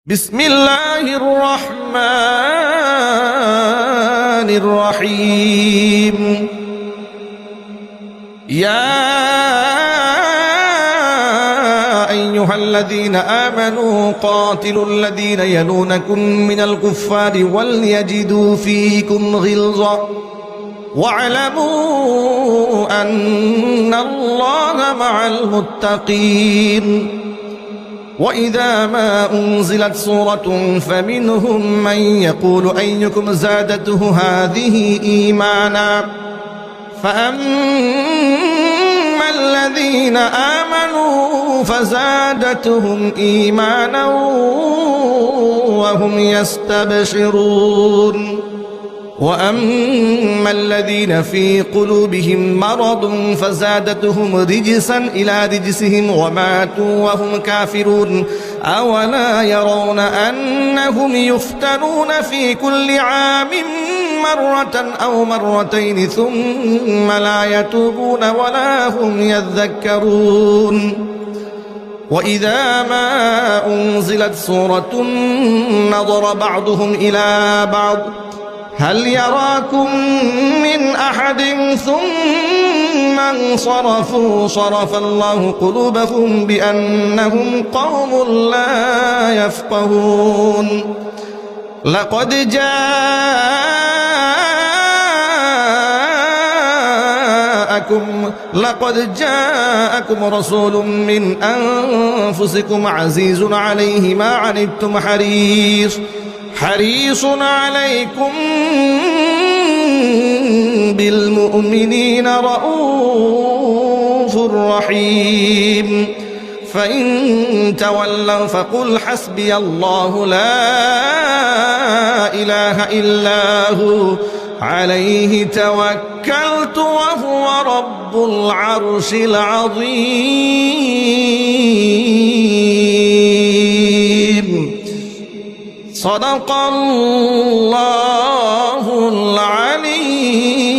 بسم الله الرحمن الرحيم يا أيها الذين آمنوا قاتلوا الذين يلونكم من الكفار وليجدوا فيكم غلظة واعلموا أن الله مع المتقين وإذا ما أنزلت سورة فمنهم من يقول أيكم زادته هذه إيمانا فأما الذين آمنوا فزادتهم إيمانا وهم يستبشرون وأما الذين في قلوبهم مرض فزادتهم رجسا إلى رجسهم وماتوا وهم كافرون أولا يرون أنهم يفتنون في كل عام مرة أو مرتين ثم لا يتوبون ولا هم يذكرون وإذا ما أنزلت سورة نظر بعضهم إلى بعض هل يراكم من أحد ثم انصرفوا صرف الله قلوبهم بأنهم قوم لا يفقهون لقد جاءكم رسول من أنفسكم عزيز عليه ما عنتم حريص عليكم بالمؤمنين رؤوف رحيم فإن تولوا فقل حسبي الله لا إله إلا هو عليه توكلت وهو رب العرش العظيم صدق الله العليم